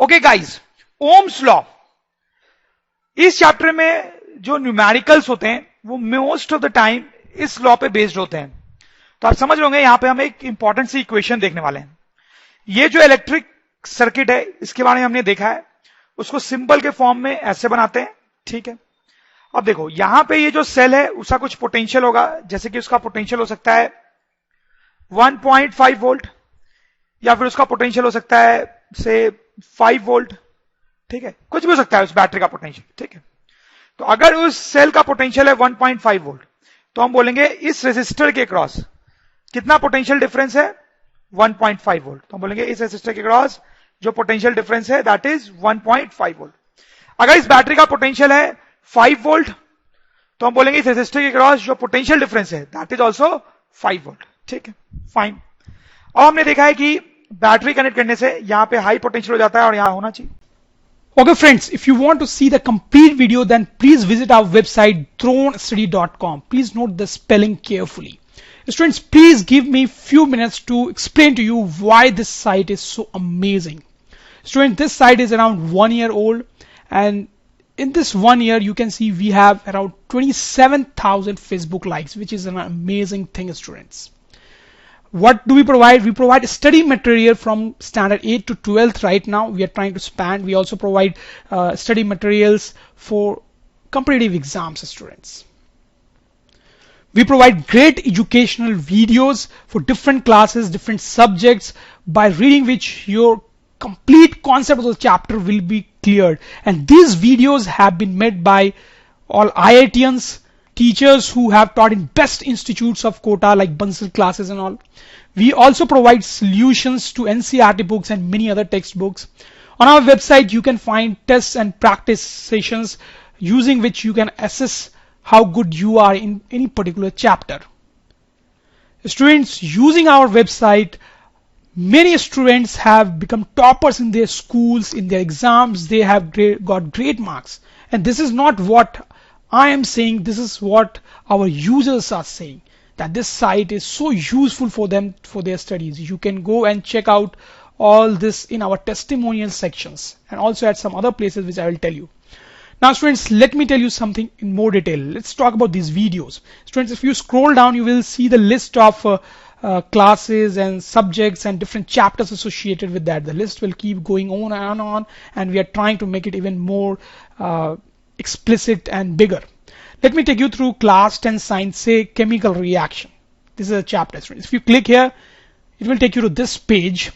Okay guys, Ohm's law, इस chapter में जो न्यूमेरिकल्स होते हैं वो मोस्ट ऑफ द टाइम इस लॉ पे बेस्ड होते हैं। तो आप समझ लोगे यहां पे हम एक इंपॉर्टेंट सी इक्वेशन देखने वाले हैं। ये जो इलेक्ट्रिक सर्किट है इसके बारे में हमने देखा है, उसको सिंपल के फॉर्म में ऐसे बनाते हैं, ठीक है। अब देखो यहां पे ये जो सेल है उसका कुछ पोटेंशियल होगा, जैसे कि उसका पोटेंशियल हो सकता है 1.5 वोल्ट या फिर उसका पोटेंशियल हो सकता है से 5 वोल्ट, ठीक है, कुछ भी हो सकता है उस बैटरी का पोटेंशियल, ठीक है। तो अगर उस सेल का पोटेंशियल है 1.5 वोल्ट तो हम बोलेंगे इस रेजिस्टर के क्रॉस कितना पोटेंशियल डिफरेंस है 1.5 वोल्ट। तो हम बोलेंगे इस रेजिस्टर के क्रॉस जो पोटेंशियल डिफरेंस है दैट इज 1.5 वोल्ट। अगर इस बैटरी का पोटेंशियल है 5 वोल्ट तो हम बोलेंगे इस रेजिस्टर के क्रॉस जो पोटेंशियल डिफरेंस है दैट इज ऑल्सो 5 वोल्ट, ठीक है, फाइन। अब हमने देखा है कि बैटरी कनेक्ट करने से यहां पे हाई पोटेंशियल हो जाता है और यहां होना चाहिए। Okay friends, if you want to see the complete video then please visit our website thronestudy.com. Please note the spelling carefully. Students, please give me few minutes to explain to you why this site is so amazing. Students, this site is around 1 year old and in this 1 year you can see we have around 27,000 Facebook likes, which is an amazing thing, students. What do we provide? We provide study material from standard 8 to 12th right now. We are trying to span. We also provide study materials for competitive exams, students. We provide great educational videos for different classes, different subjects, by reading which your complete concept of the chapter will be cleared. And these videos have been made by all IITians, teachers who have taught in best institutes of Kota like Bansal classes and all. We also provide solutions to NCERT books and many other textbooks. On our website you can find tests and practice sessions using which you can assess how good you are in any particular chapter. Students, using our website, many students have become toppers in their schools, in their exams. They have got great marks, and this is not what I am saying, this is what our users are saying, that this site is so useful for them for their studies. You can go and check out all this in our testimonial sections and also at some other places which I will tell you. Now students, let me tell you something in more detail. Let's talk about these videos. Students, if you scroll down you will see the list of classes and subjects and different chapters associated with that. The list will keep going on and we are trying to make it even more explicit and bigger. Let me take you through class 10 science, say chemical reaction. This is a chapter. If you click here, it will take you to this page.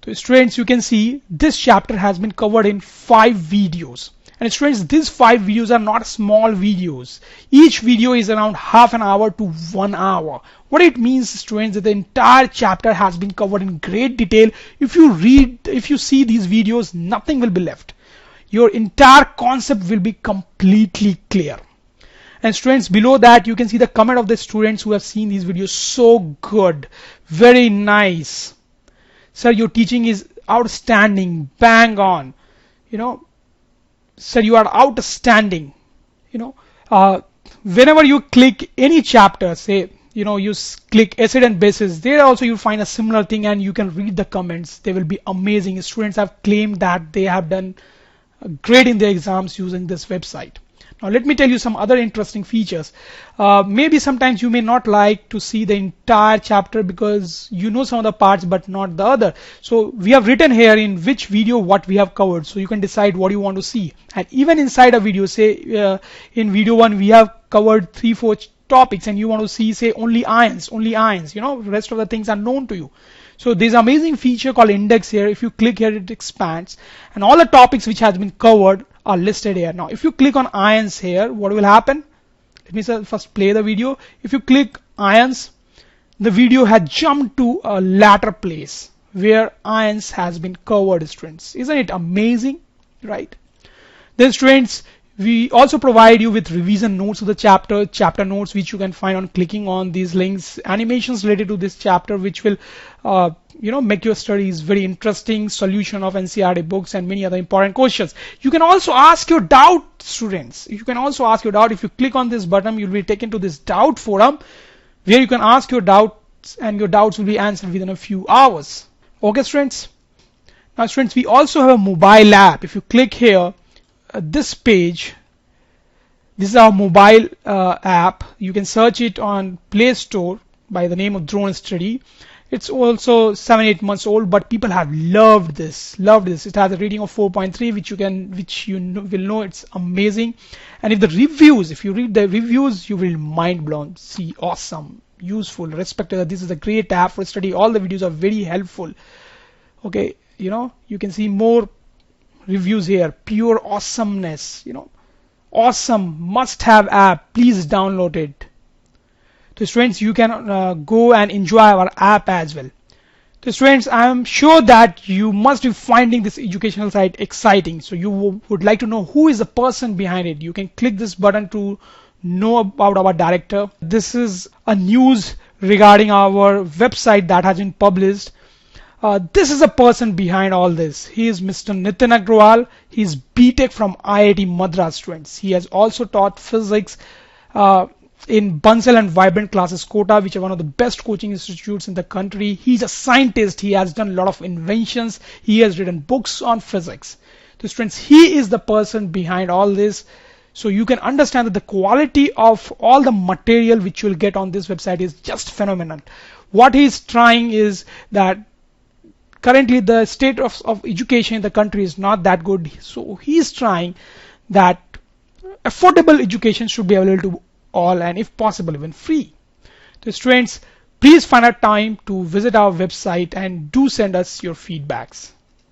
So students, you can see this chapter has been covered in 5 videos. And students, these 5 videos are not small videos. Each video is around half an hour to 1 hour. What it means, students, that the entire chapter has been covered in great detail. If you see these videos, nothing will be left. Your entire concept will be completely clear. And students, below that you can see the comment of the students who have seen these videos. So good, very nice, sir, your teaching is outstanding, bang on, sir, you are outstanding. Whenever you click any chapter, say you click acid and bases, there also you find a similar thing and you can read the comments. They will be amazing. Students have claimed that they have done great in their exams using this website. Now let me tell you some other interesting features. Maybe sometimes you may not like to see the entire chapter because you know some of the parts but not the other. So we have written here in which video what we have covered, so you can decide what you want to see. And even inside a video, say in video 1 we have covered 3-4 topics and you want to see, say, only ions, rest of the things are known to you. So there's an amazing feature called index here. If you click here, it expands and all the topics which has been covered are listed here. Now if you click on ions here, what will happen? Let me first play the video. If you click ions, the video has jumped to a later place where ions has been covered, students. Isn't it amazing, right? Then students, we also provide you with revision notes of the chapter notes, which you can find on clicking on these links, animations related to this chapter, which will make your studies very interesting, solution of NCERT books and many other important questions. You can also ask your doubt, students. You can also ask your doubt. If you click on this button, you'll be taken to this doubt forum where you can ask your doubts and your doubts will be answered within a few hours. Okay, students. Now students, we also have a mobile app. If you click here, this page, this is our mobile app. You can search it on Play Store by the name of Drone Study. It's also 7-8 months old, but people have loved this. It has a rating of 4.3, which you will know it's amazing. And if you read the reviews, you will mind blown. See, awesome, useful, respected. This is a great app for study. All the videos are very helpful. Okay, you can see more reviews here. Pure awesomeness. Awesome, must-have app. Please download it. So students, you can go and enjoy our app as well. So students, I am sure that you must be finding this educational site exciting. So you would like to know who is the person behind it. You can click this button to know about our director. This is a news regarding our website that has been published. This is a person behind all this. He is Mr. Nitin Agrawal. He is BTech from IIT Madras, students. He has also taught physics in Bansal and Vibrant Classes Kota, which are one of the best coaching institutes in the country. He's a scientist. He has done a lot of inventions. He has written books on physics. So students, he is the person behind all this. So you can understand that the quality of all the material which you'll get on this website is just phenomenal. What he's trying is that currently the state of education in the country is not that good. So he's trying that affordable education should be available to all, and if possible even free. So students, please find out time to visit our website and do send us your feedbacks.